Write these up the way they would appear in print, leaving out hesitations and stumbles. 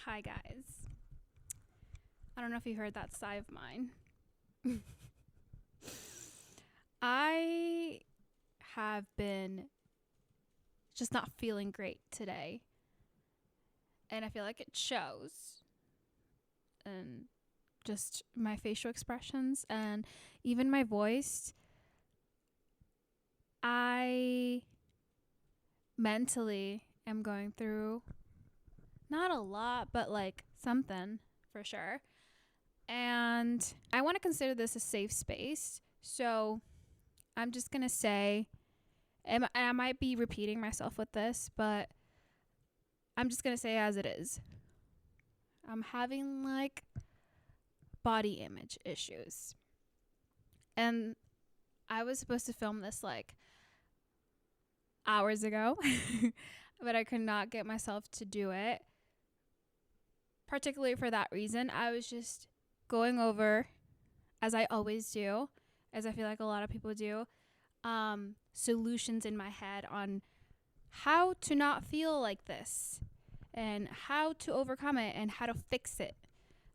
Hi, guys. I don't know if you heard that sigh of mine. I have been just not feeling great today. And I feel like it shows. And just my facial expressions and even my voice. I mentally am going through not a lot, but like something for sure. And I want to consider this a safe space. So I'm just going to say, and I might be repeating myself with this, but I'm just going to say as it is. I'm having like body image issues. And I was supposed to film this like hours ago, but I could not get myself to do it. Particularly for that reason, I was just going over, as I always do, as I feel like a lot of people do, solutions in my head on how to not feel like this and how to overcome it and how to fix it.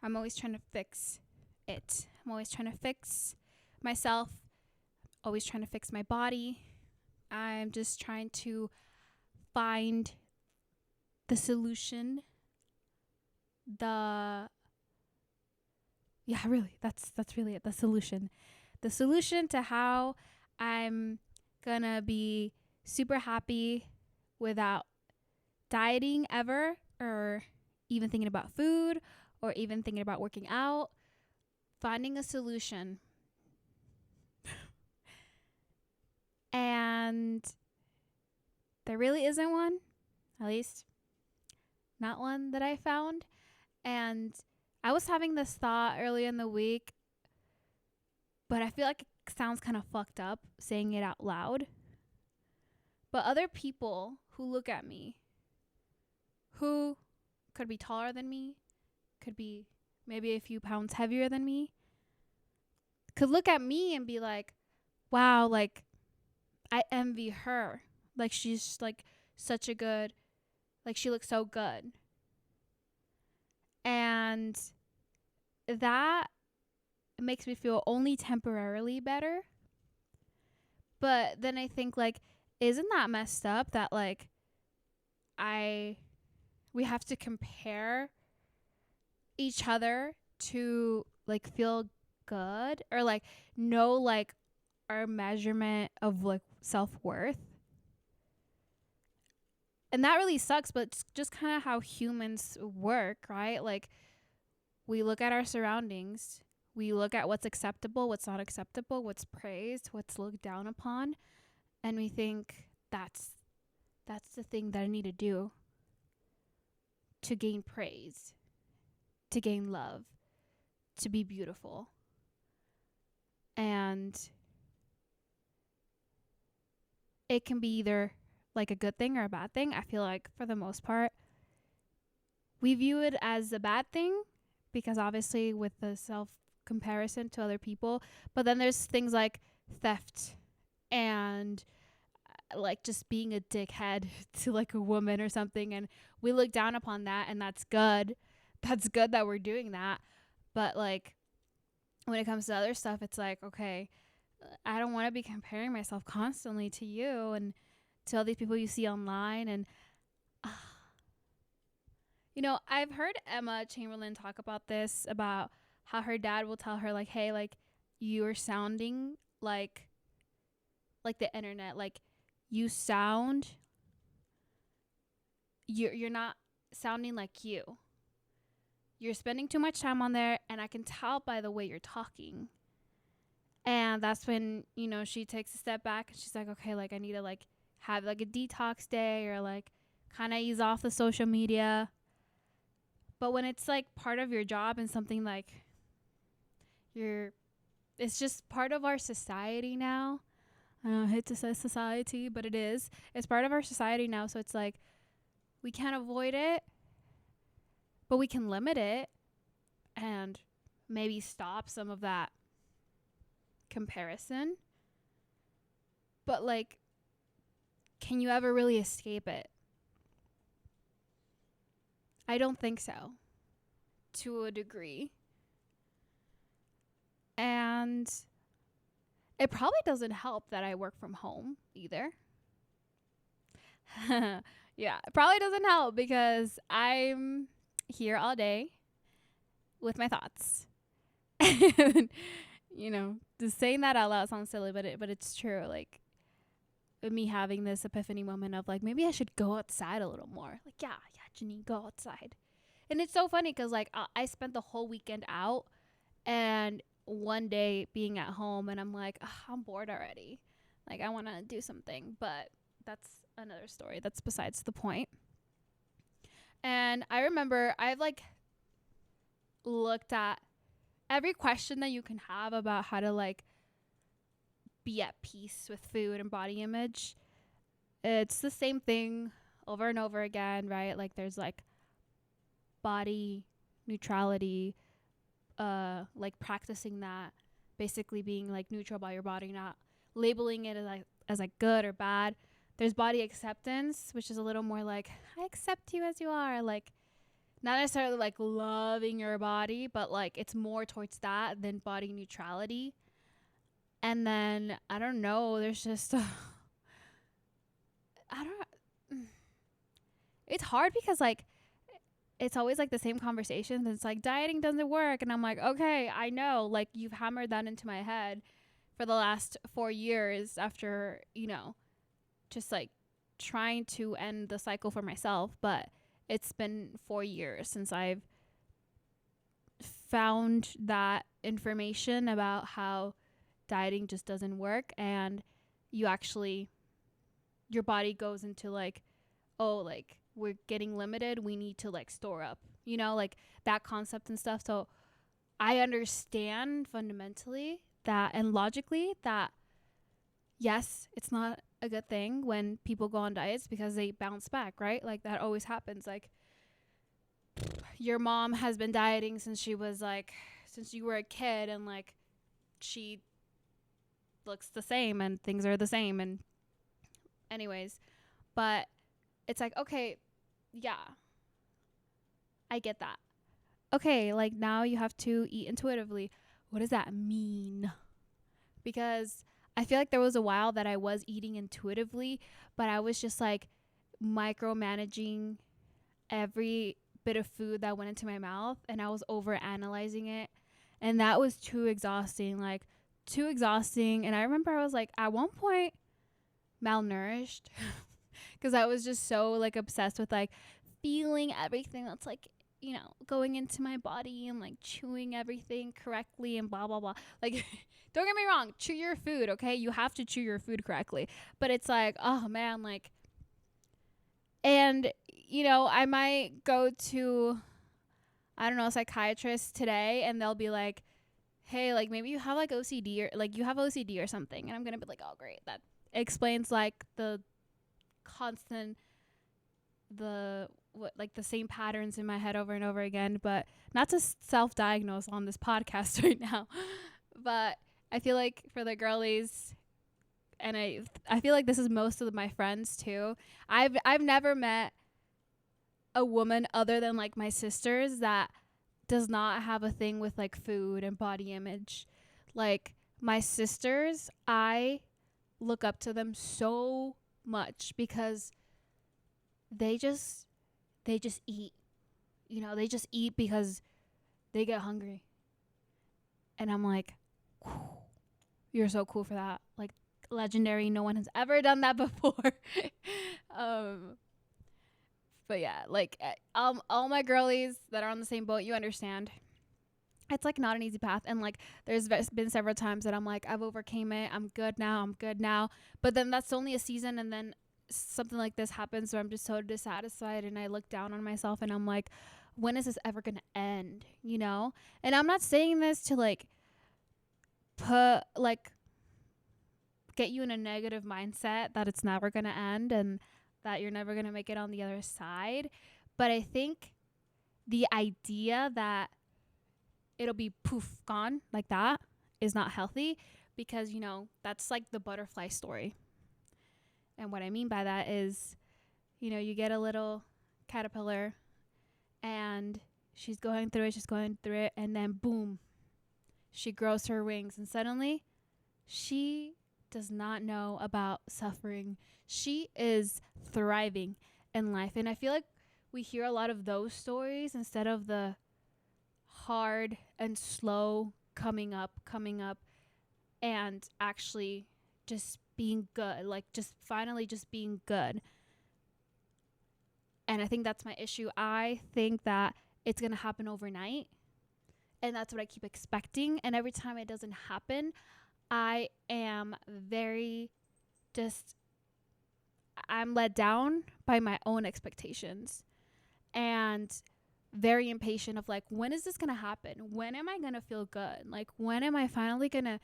I'm always trying to fix it. I'm always trying to fix myself, always trying to fix my body. I'm just trying to find the solution. That's really it. The solution to how I'm gonna be super happy without dieting ever, or even thinking about food, or even thinking about working out. Finding a solution. And there really isn't one, at least not one that I found. And I was having this thought early in the week, but I feel like it sounds kind of fucked up saying it out loud. But other people who look at me, who could be taller than me, could be maybe a few pounds heavier than me, could look at me and be like, wow, like, I envy her. Like, she's like such a good, like, she looks so good. And that makes me feel only temporarily better. But then I think, like, isn't that messed up that like we have to compare each other to like feel good, or like know like our measurement of like self-worth? And that really sucks, but it's just kind of how humans work, right? Like, we look at our surroundings, we look at what's acceptable, what's not acceptable, what's praised, what's looked down upon, and we think that's the thing that I need to do to gain praise, to gain love, to be beautiful. And it can be either like a good thing or a bad thing. I feel like for the most part, we view it as a bad thing because obviously with the self-comparison to other people. But then there's things like theft and like just being a dickhead to like a woman or something, and we look down upon that, and that's good. That's good that we're doing that. But like when it comes to other stuff, it's like, okay, I don't want to be comparing myself constantly to you and to all these people you see online. And I've heard Emma Chamberlain talk about this, about how her dad will tell her like, hey, like, you're sounding like the internet, like you're not sounding like you. You're spending too much time on there, and I can tell by the way you're talking. And that's when, she takes a step back and she's like, okay, like I need to like have like a detox day, or like kind of ease off the social media. But when it's like part of your job and something like it's just part of our society now. I hate to say society, but it is. It's part of our society now. So it's like we can't avoid it, but we can limit it and maybe stop some of that comparison. But like, can you ever really escape it? I don't think so, to a degree. And it probably doesn't help that I work from home either. Yeah, it probably doesn't help because I'm here all day with my thoughts. And, just saying that out loud sounds silly, but it's true. Like, me having this epiphany moment of like, maybe I should go outside a little more. Like, yeah, Janine, go outside. And it's so funny because like I spent the whole weekend out and one day being at home, and I'm like, I'm bored already. Like, I want to do something, but that's another story. That's besides the point. And I remember I've like looked at every question that you can have about how to like be at peace with food and body image. It's the same thing over and over again, right? Like, there's like body neutrality, like practicing that, basically being like neutral about your body, not labeling it as like good or bad. There's body acceptance, which is a little more like, I accept you as you are, like not necessarily like loving your body, but like it's more towards that than body neutrality. And then I don't know, there's just it's hard because like it's always like the same conversations. It's like, dieting doesn't work. And I'm like, okay, I know. Like, you've hammered that into my head for the last 4 years after, just like trying to end the cycle for myself. But it's been 4 years since I've found that information about how dieting just doesn't work. And your body goes into like, oh, like, we're getting limited, we need to like store up, like that concept and stuff. So I understand fundamentally that, and logically, that yes, it's not a good thing when people go on diets because they bounce back, right? Like, that always happens. Like, your mom has been dieting since you were a kid, and like she looks the same and things are the same. And anyways, but it's like, okay, yeah, I get that. Okay, like, now you have to eat intuitively. What does that mean? Because I feel like there was a while that I was eating intuitively, but I was just like micromanaging every bit of food that went into my mouth, and I was over analyzing it. And that was too exhausting. And I remember I was like, at one point, malnourished. Because I was just so like obsessed with like feeling everything that's like, going into my body and like chewing everything correctly and blah, blah, blah. Like, don't get me wrong, chew your food, okay? You have to chew your food correctly. But it's like, oh man, like, and, I might go to, I don't know, a psychiatrist today, and they'll be like, hey, like, maybe you have like OCD, or like you have OCD or something. And I'm going to be like, oh, great. That explains like the constant, the same patterns in my head over and over again. But not to self-diagnose on this podcast right now, but I feel like for the girlies, and I feel like this is most of my friends too, I've never met a woman other than like my sisters that does not have a thing with like food and body image. Like, my sisters, I look up to them so much because they just eat. They just eat because they get hungry. And I'm like, you're so cool for that. Like, legendary. No one has ever done that before. But yeah, like, all my girlies that are on the same boat, you understand. It's like not an easy path. And like, there's been several times that I'm like, I've overcame it. I'm good now. But then that's only a season. And then something like this happens where I'm just so dissatisfied, and I look down on myself, and I'm like, when is this ever going to end? And I'm not saying this to like put like get you in a negative mindset that it's never going to end and that you're never going to make it on the other side. But I think the idea that it'll be poof, gone like that is not healthy, because, that's like the butterfly story. And what I mean by that is, you get a little caterpillar and she's going through it, and then boom, she grows her wings, and suddenly she does not know about suffering. She is thriving in life. And I feel like we hear a lot of those stories instead of the hard and slow coming up, and actually just being good, like just finally just being good. And I think that's my issue. I think that it's going to happen overnight, and that's what I keep expecting. And every time it doesn't happen, I am very just, I'm let down by my own expectations, and very impatient of like, when is this going to happen? When am I going to feel good? Like, when am I finally going to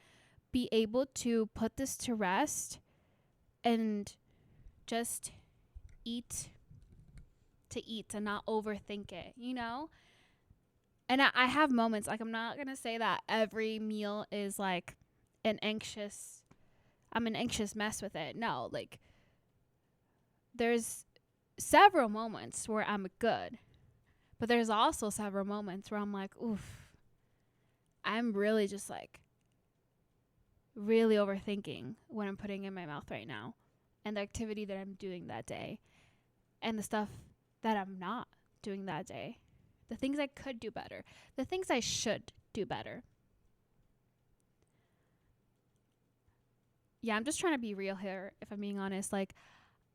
be able to put this to rest and just eat and not overthink it, you know? And I have moments, like, I'm not going to say that every meal is like I'm an anxious mess with it. No, like, there's several moments where I'm good, but there's also several moments where I'm like, oof, I'm really just like really overthinking what I'm putting in my mouth right now, and the activity that I'm doing that day, and the stuff that I'm not doing that day, the things I could do better, the things I should do better. Yeah, I'm just trying to be real here, if I'm being honest. Like,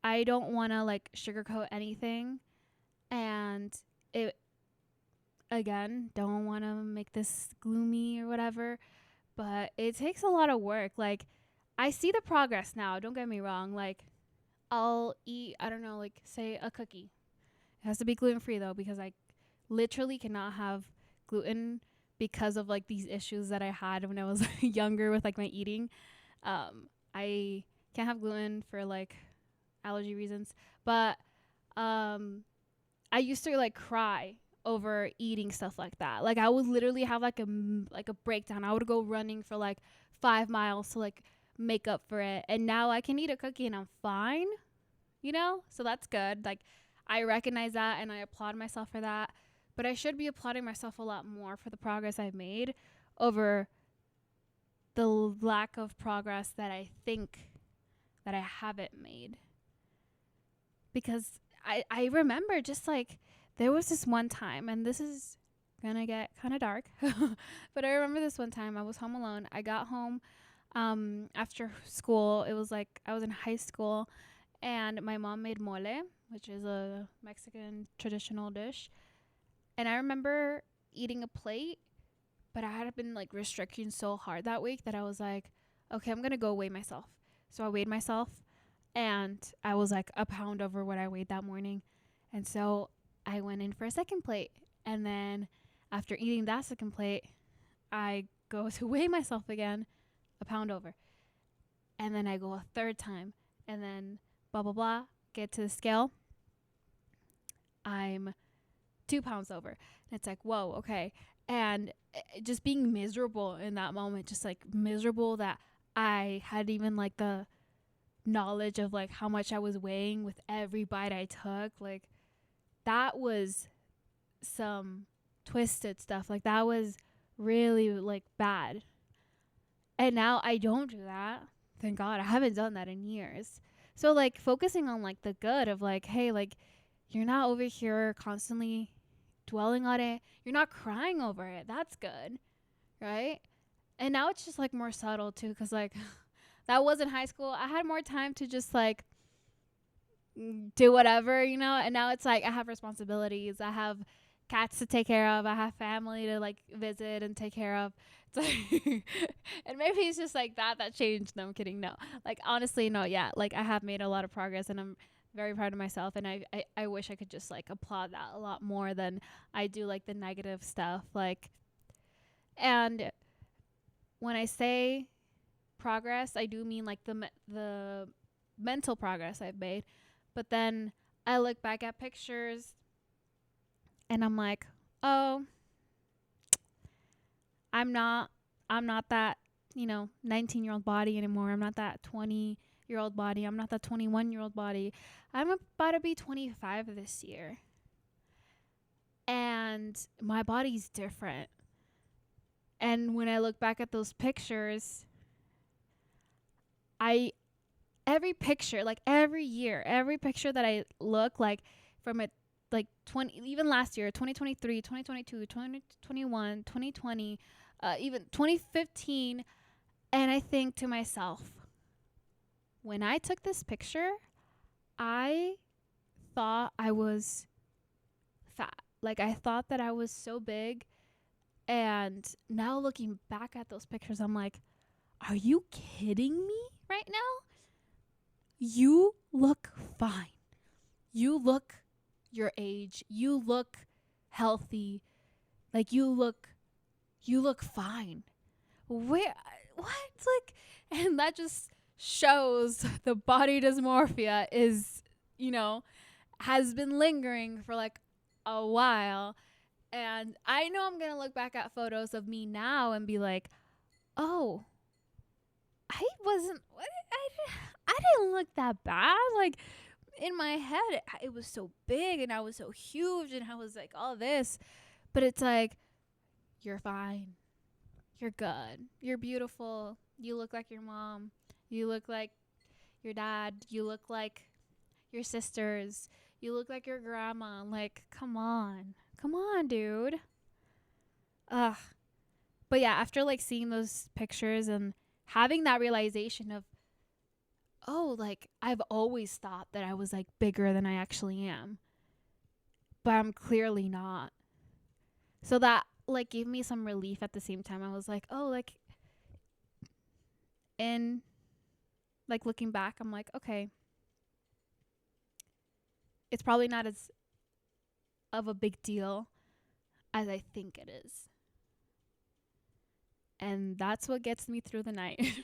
I don't want to like sugarcoat anything, and it, again, don't want to make this gloomy or whatever, but it takes a lot of work. Like, I see the progress now, don't get me wrong. Like, I'll eat, I don't know, like, say a cookie. It has to be gluten free though, because I literally cannot have gluten because of like these issues that I had when I was younger with like my eating. I can't have gluten for like allergy reasons, but I used to like cry over eating stuff like that. Like, I would literally have like a breakdown. I would go running for like 5 miles to like make up for it. And now I can eat a cookie and I'm fine, you know? So that's good. Like, I recognize that and I applaud myself for that. But I should be applauding myself a lot more for the progress I've made over the lack of progress that I think that I haven't made. Because I remember just like, there was this one time, and this is gonna get kind of dark, but I remember this one time I was home alone. I got home after school. It was like I was in high school, and my mom made mole, which is a Mexican traditional dish. And I remember eating a plate, but I had been like restricting so hard that week that I was like, okay, I'm gonna go weigh myself. So I weighed myself, and I was like a pound over what I weighed that morning. And so I went in for a second plate. And then after eating that second plate, I go to weigh myself again, a pound over. And then I go a third time, and then blah, blah, blah, get to the scale. I'm 2 pounds over. And it's like, whoa, okay. And just being miserable in that moment, just like miserable that I had even like the knowledge of like how much I was weighing with every bite I took. Like, that was some twisted stuff. Like, that was really like bad. And now I don't do that. Thank God. I haven't done that in years. So like focusing on like the good of like, hey, like, you're not over here constantly dwelling on it. You're not crying over it. That's good. Right? And now it's just like more subtle too, because like that was in high school. I had more time to just like do whatever, you know? And now it's like I have responsibilities. I have cats to take care of. I have family to like visit and take care of. It's like and maybe it's just like that changed. No, I'm kidding. No. Like, honestly, no, yeah. Like, I have made a lot of progress, and I'm very proud of myself, and I wish I could just like applaud that a lot more than I do like the negative stuff. Like, and when I say progress, I do mean like the mental progress I've made. But then I look back at pictures and I'm like, oh, I'm not that, 19-year-old body anymore. I'm not that 20-year-old body. I'm not that 21-year-old body. I'm about to be 25 this year. and my body's different. And when I look back at those pictures, I every picture, like every year, every picture that I look like from it, like 20, even last year, 2023, 2022, 2021, 2020, even 2015, and I think to myself, when I took this picture, I thought I was fat. Like I thought that I was so big. And now looking back at those pictures, I'm like, are you kidding me right now? You look fine. You look your age. You look healthy. Like you look fine. Where what? Like, and that just shows the body dysmorphia is, has been lingering for like a while. And I know I'm going to look back at photos of me now and be like, oh, I didn't look that bad. Like in my head, it was so big and I was so huge and I was like all this. But it's like, you're fine. You're good. You're beautiful. You look like your mom. You look like your dad. You look like your sisters. You look like your grandma. Like, come on. Come on, dude. Ugh. But yeah, after like seeing those pictures and having that realization of, oh, like I've always thought that I was like bigger than I actually am, but I'm clearly not. So that like gave me some relief at the same time. I was like, oh, like, and like looking back, I'm like, okay, it's probably not as of a big deal as I think it is. And that's what gets me through the night.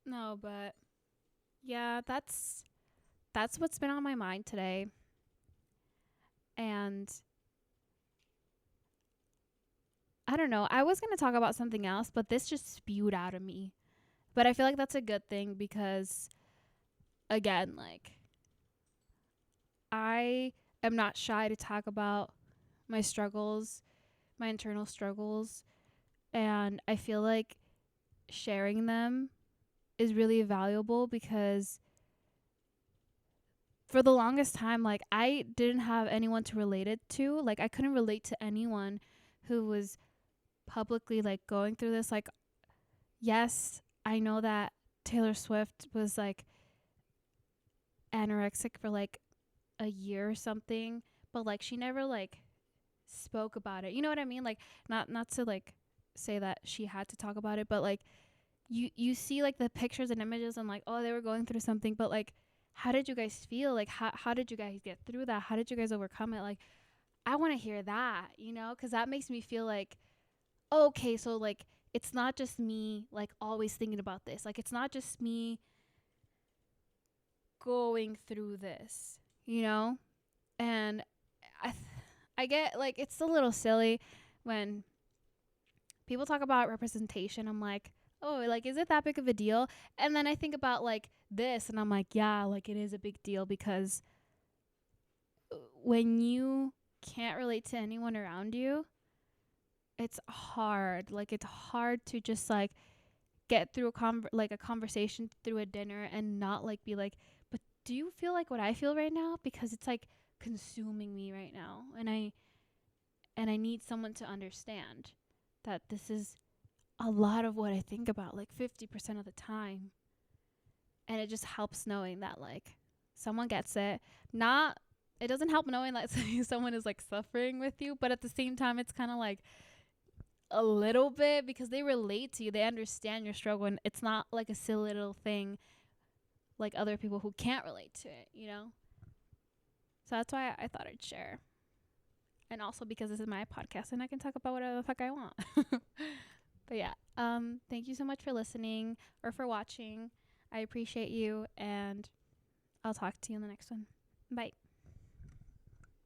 No, but yeah, that's what's been on my mind today. And I don't know. I was going to talk about something else, but this just spewed out of me. But I feel like that's a good thing because, again, like, I am not shy to talk about my struggles, my internal struggles. And I feel like sharing them is really valuable because for the longest time, like, I didn't have anyone to relate it to. Like, I couldn't relate to anyone who was publicly, like, going through this. Like, yes, I know that Taylor Swift was, like, anorexic for, like, a year or something, but, like, she never, like, spoke about it. You know what I mean? Like, not to, like, say that she had to talk about it, but, like, you see, like, the pictures and images and, like, oh, they were going through something, but, like, how did you guys feel? Like, how did you guys get through that? How did you guys overcome it? Like, I want to hear that, because that makes me feel like, okay, so, like, it's not just me, like, always thinking about this. Like, it's not just me going through this, And I get, like, it's a little silly when people talk about representation. I'm like, oh, like, is it that big of a deal? And then I think about, like, this, and I'm like, yeah, like, it is a big deal because when you can't relate to anyone around you, it's hard. Like, it's hard to just, like, get through a conversation through a dinner and not, like, be like, but do you feel like what I feel right now? Because it's, like, consuming me right now. And I need someone to understand that this is a lot of what I think about, like 50% of the time. And it just helps knowing that, like, someone gets it. It doesn't help knowing that someone is, like, suffering with you, but at the same time, it's kind of like a little bit because they relate to you. They understand your struggle, and it's not like a silly little thing like other people who can't relate to it, So that's why I thought I'd share. And also because this is my podcast and I can talk about whatever the fuck I want. But yeah, thank you so much for listening or for watching. I appreciate you, and I'll talk to you in the next one. Bye.